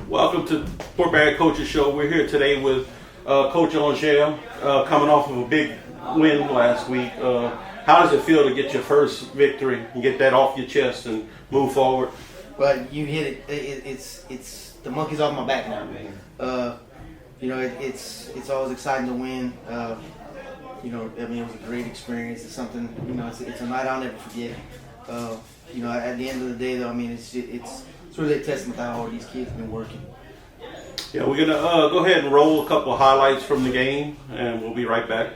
Welcome to Fort Bragg Coaches Show. We're here today with Coach Angel, coming off of a big win last week. How does it feel to get your first victory and get that off your chest and move forward? Well, you hit it. It's the monkey's off my back now. It's always exciting to win. It was a great experience. It's something. It's a night I'll never forget. At the end of the day, though, it's really a testament to how hard these kids have been working. Yeah, we're gonna go ahead and roll a couple of highlights from the game, and we'll be right back.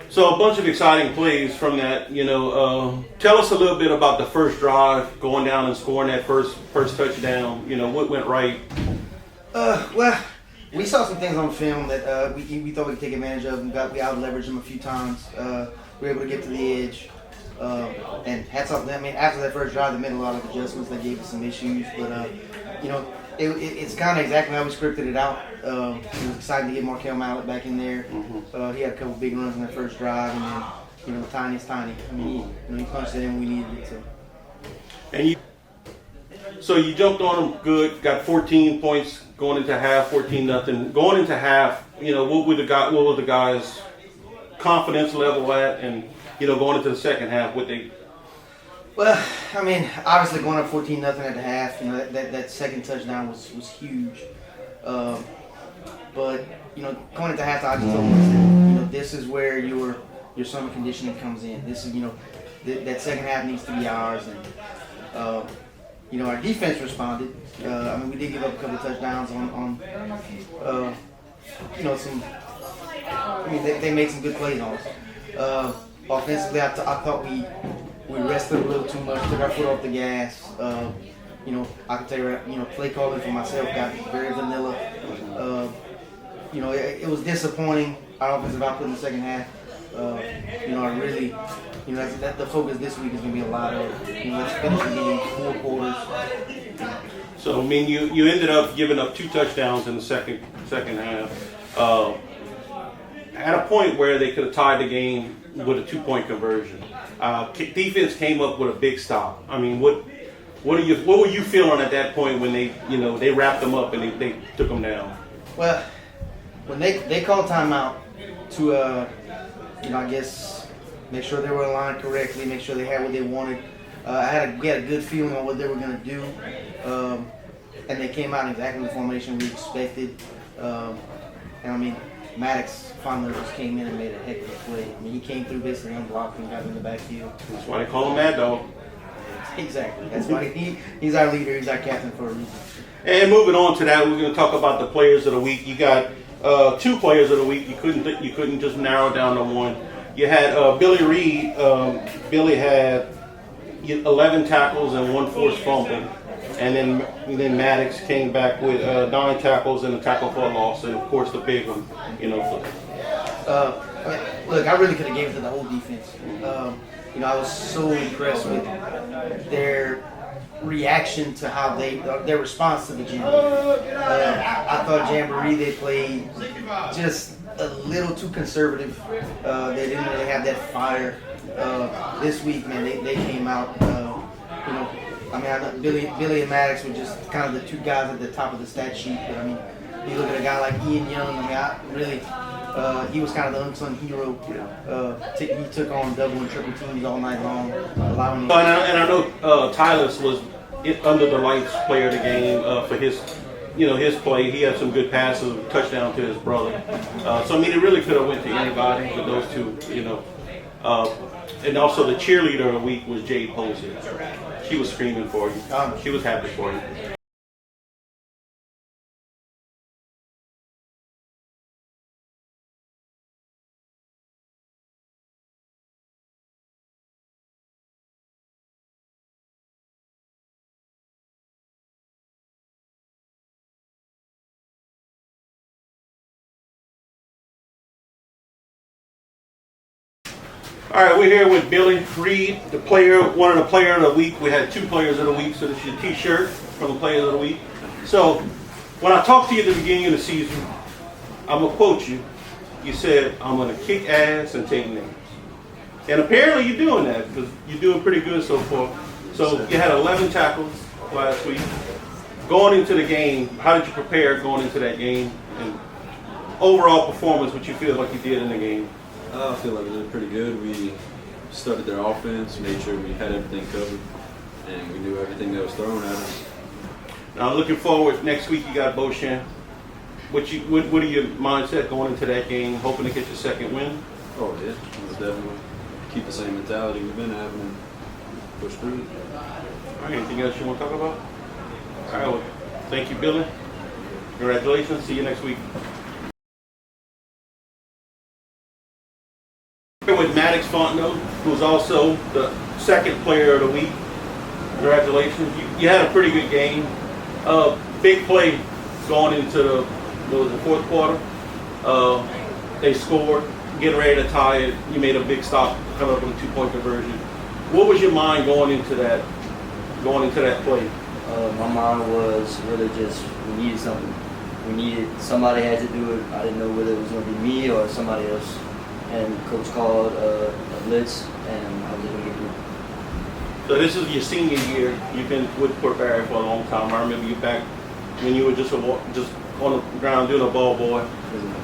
So a bunch of exciting plays from that. Tell us a little bit about the first drive, going down and scoring that first touchdown. What went right? Well, we saw some things on film that we thought we could take advantage of. We out leveraged them a few times. We were able to get to the edge. And hats off to them. After that first drive, they made a lot of adjustments that gave us some issues. But it's kind of exactly how we scripted it out. It was exciting to get Markel Mallett back in there. He had a couple big runs in that first drive, and then tiny's tiny. He punched it in when we needed it to. And so you jumped on them good, got 14 points going into half, 14-0. Going into half, what was the guys' confidence level at, and going into the second half, what they? Well, obviously going up 14-0 at the half, that second touchdown was huge. But going into halftime, I just told them, this is where your summer conditioning comes in. This is, that second half needs to be ours. And our defense responded. We did give up a couple of touchdowns on some. They made some good plays on us. Offensively, I thought we rested a little too much, took our foot off the gas. I can tell you, play calling for myself got very vanilla. It was disappointing, our offensive output in the second half. I really, that the focus this week is going to be a lot of, let's finish the game 4 quarters. So, you ended up giving up 2 touchdowns in the second half. At a point where they could have tied the game with a 2-point conversion. Defense came up with a big stop. What were you feeling at that point when they wrapped them up and they took them down? Well, when they called timeout to I guess make sure they were aligned correctly, make sure they had what they wanted. We had a good feeling on what they were going to do, and they came out in exactly the formation we expected. Maddox finally just came in and made a heck of a play. He came through basically unblocked and got in the backfield. That's why they call him Mad Dog. Exactly. That's why he's our leader. He's our captain for a reason. And moving on to that, we're going to talk about the players of the week. You got 2 players of the week. You couldn't just narrow it down to one. You had Billy Reed. Billy had 11 tackles and 1 forced fumble. And then Maddox came back with 9 tackles and a tackle for a loss, and of course the big one, Look, I really could have gave it to the whole defense. I was so impressed with their reaction to how their response to the Jamboree. I thought Jamboree, they played just a little too conservative. They didn't really have that fire. This week, man, they came out. I know Billy and Maddox were just kind of the 2 guys at the top of the stat sheet. But you look at a guy like Ian Young. He was kind of the unsung hero. He took on double and triple teams all night long, allowing. And I know Tyler was under the lights player of the game for his play. He had some good passes, touchdown to his brother. It really could have went to anybody, but those 2, and also the cheerleader of the week was Jade Posey. She was screaming for you. She was happy for you. All right, we're here with Billy Reed, one of the player of the week. We had 2 players of the week, so this is your T-shirt from the players of the week. So, when I talked to you at the beginning of the season, I'm gonna quote you. You said, "I'm gonna kick ass and take names," and apparently you're doing that because you're doing pretty good so far. So you had 11 tackles last week. Going into the game, how did you prepare going into that game? And overall performance, what you feel like you did in the game? I feel like we did pretty good. We studied their offense, made sure we had everything covered, and we knew everything that was thrown at us. Now, looking forward, next week you got Beauchamp. What are your mindset going into that game, hoping to get your 2nd win? Oh, yeah. We'll definitely keep the same mentality we've been having and push through it. All right, anything else you want to talk about? All right, well, thank you, Billy. Congratulations. See you next week. With Maddox Fontenot, who's also the 2nd player of the week. Congratulations. You had a pretty good game. Big play going into the 4th quarter. They scored, getting ready to tie it. You made a big stop, coming up with a 2-point conversion. What was your mind going into that play? My mind was really just we needed something. Somebody had to do it. I didn't know whether it was going to be me or somebody else. And coach called a blitz, and I was going to get through. So this is your senior year. You've been with Port Barry for a long time. I remember you back when you were just on the ground doing a ball boy.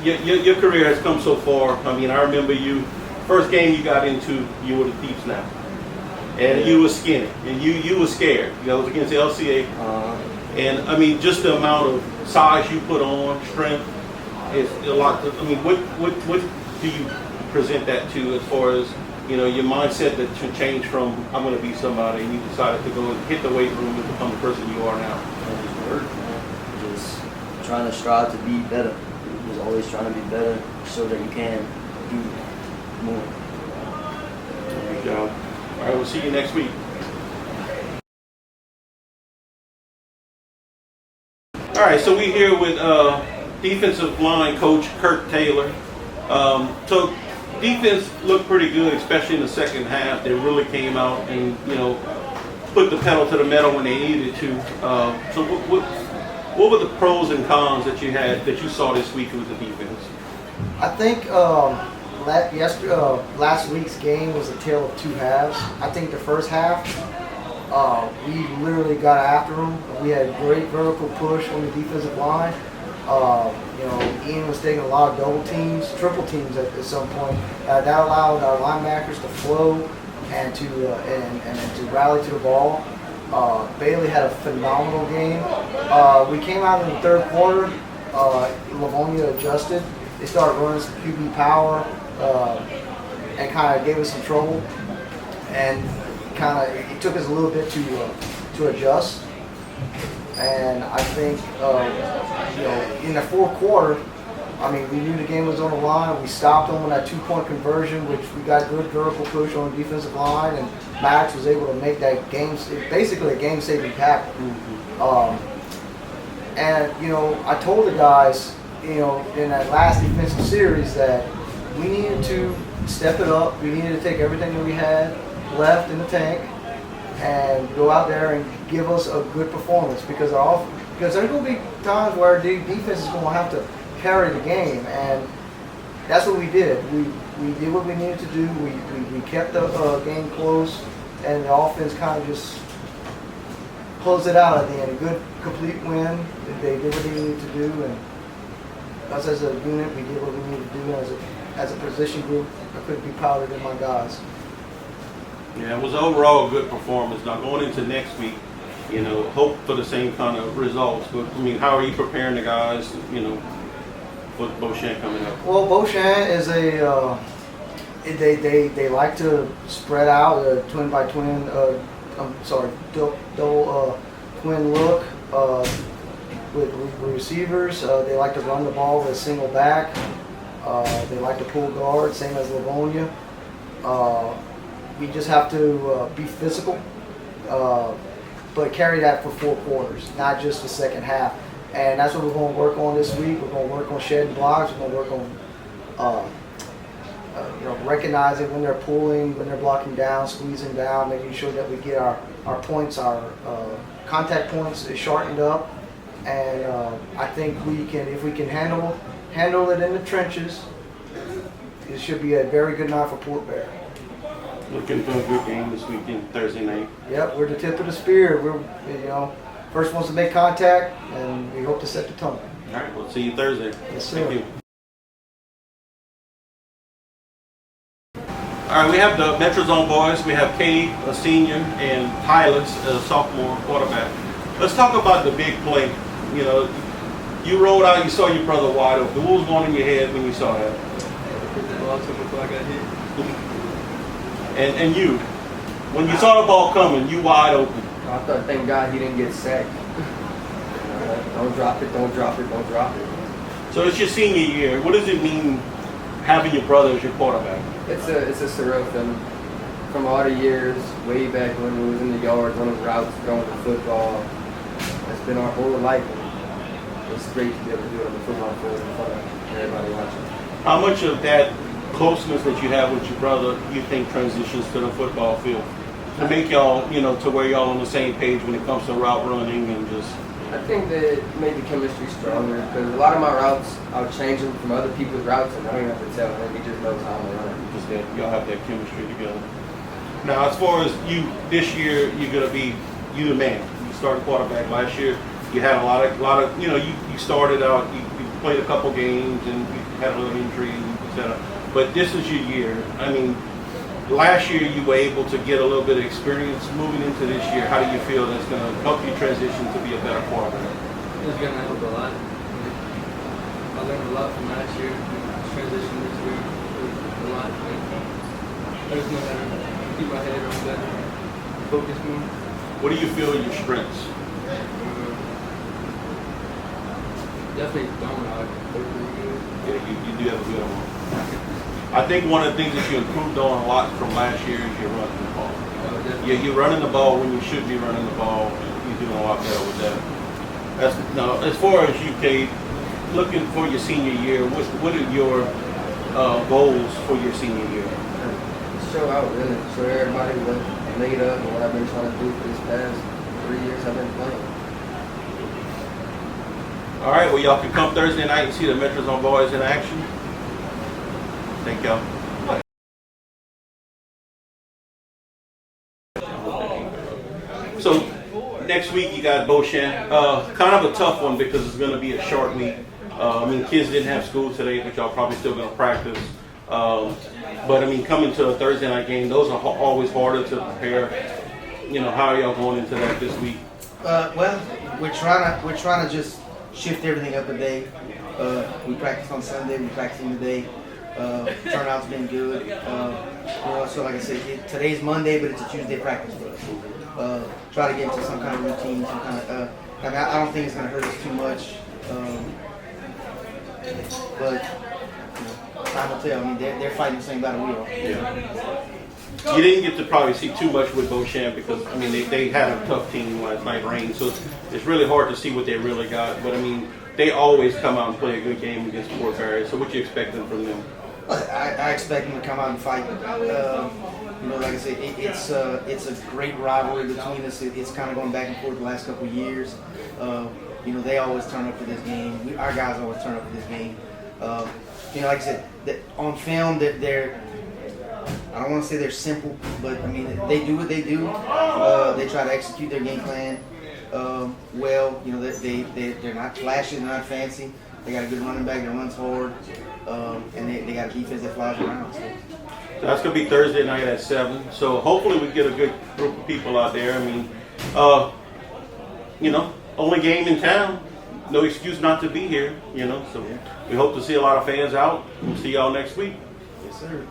Your career has come so far. I remember you, first game you got into, you were the deep snapper. And you were skinny, and you were scared. It was against the LCA. And just the amount of size you put on, strength, is a lot. do you present that to as far as, you know, your mindset that to change from I'm going to be somebody and you decided to go and hit the weight room and become the person you are now? And just work, man. Just trying to strive to be better. Just always trying to be better so that you can do more. Good job. All right, we'll see you next week. All right, so we're here with defensive line coach Kurt Taylor. So defense looked pretty good, especially in the second half. They really came out and, you know, put the pedal to the metal when they needed to. So what were the pros and cons that you had, that you saw this week with the defense? I think last week's game was a tale of two halves. I think the first half, we literally got after them. We had great vertical push on the defensive line. You know, Ian was taking a lot of double teams, triple teams at some point. That allowed our linebackers to flow and to rally to the ball. Bailey had a phenomenal game. We came out in the third quarter. Livonia adjusted. They started running some QB power and kind of gave us some trouble. And it took us a little bit to adjust. And I think, you know, in the fourth quarter, I mean, we knew the game was on the line. We stopped them on that 2-point conversion, which we got good vertical push on the defensive line, and Max was able to make that game, basically a game-saving tackle. And, you know, I told the guys, you know, in that last defensive series that we needed to step it up. We needed to take everything that we had left in the tank and go out there and give us a good performance, because there's going to be times where our defense is going to have to carry the game, and that's what we did. We did what we needed to do. We kept the game close, and the offense kind of just closed it out at the end. A good, complete win. They did what they needed to do, and us as a unit, we did what we needed to do. As a position group, I couldn't be prouder than my guys. Yeah, it was overall a good performance. Now going into next week, you know, hope for the same kind of results. But I mean, how are you preparing the guys, you know, for Beauchamp coming up? Well, Beauchamp is they like to spread out twin by twin. Double twin look with receivers. They like to run the ball with a single back. They like to pull guard, same as Livonia. We just have to be physical, but carry that for 4 quarters, not just the second half. And that's what we're going to work on this week. We're going to work on shedding blocks. We're going to work on you know, recognizing when they're pulling, when they're blocking down, squeezing down, making sure that we get our points, our contact points shortened up. And I think if we can handle it in the trenches, it should be a very good night for Port Bear. Looking for a good game this weekend, Thursday night. Yep, we're the tip of the spear. We're, you know, first ones to make contact, and we hope to set the tone. All right, we'll see you Thursday. Yes, sir. Thank you. All right, we have the Metrozone boys. We have Cade, a senior, and Tyler, a sophomore quarterback. Let's talk about the big play. You know, you rolled out, you saw your brother wide open. What was going in your head when you saw that? Before I got hit. And you, when you saw the ball coming, you wide open. I thought, thank God he didn't get sacked. Don't drop it, don't drop it, don't drop it. So it's your senior year. What does it mean having your brother as your quarterback? It's a surreal feeling. From all the years, way back when we was in the yards, on the routes, throwing the football. It's been our whole life. It's great to be able to do it on the football field in front of everybody watching. How much of that closeness that you have with your brother you think transitions to the football field to make y'all, you know, to where y'all on the same page when it comes to route running and just? I think that it made the chemistry stronger, because a lot of my routes, I'll change them from other people's routes, and I don't even have to tell him. He just knows how I'm running. Just that y'all have that chemistry together. Now, as far as you, this year, you're gonna be the man. You started quarterback last year. You had a lot of, you know, you started out, you played a couple games and you had a little injury, etc. But this is your year. I mean, last year you were able to get a little bit of experience moving into this year. How do you feel that's going to help you transition to be a better quarterback? It's going to help a lot. I learned a lot from last year. Transition this year. I just know how to keep my head on better, focus more. What do you feel are your strengths? Definitely throwing out. They're pretty good. Yeah, you do have a good one. I think one of the things that you improved on a lot from last year is your running the ball. Definitely. Yeah, you're running the ball when you should be running the ball. You're doing a lot better with that. That's no. As far as you, Cade, looking for your senior year, what are your goals for your senior year? Show out, really. Show everybody what I made up and what I've been trying to do for this past 3 years I've been playing. All right. Well, y'all can come Thursday night and see the Metrazone boys in action. Thank y'all. So next week you got Beauchamp. Kind of a tough one because it's going to be a short week. I mean, kids didn't have school today, but y'all probably still going to practice. But I mean, coming to a Thursday night game, those are always harder to prepare. You know, how are y'all going into that this week? Well, we're trying to just shift everything up a day. We practiced on Sunday. We practicing today. Turnout's been good. So like I said, today's Monday, but it's a Tuesday practice for us. Try to get into some kind of routine, some kind of. I don't think it's going to hurt us too much. But time will tell. I mean, they're fighting the same battle we are. Yeah. You didn't get to probably see too much with Beauchamp because, I mean, they had a tough team last night, rain, so it's really hard to see what they really got. But, I mean, they always come out and play a good game against Fort Barry. So what you expecting from them? I expect them to come out and fight. Like I said, it's a great rivalry between us. It's kind of going back and forth the last couple of years. They always turn up for this game. Our guys always turn up for this game. Like I said, on film, they're I don't want to say they're simple, but I mean they do what they do. They try to execute their game plan well. They're not flashy, they're not fancy. They got a good running back that runs hard, and they got a defense that flies around. So that's going to be Thursday night at 7. So hopefully we get a good group of people out there. I mean, only game in town. No excuse not to be here, So we hope to see a lot of fans out. We'll see y'all next week. yes, sir.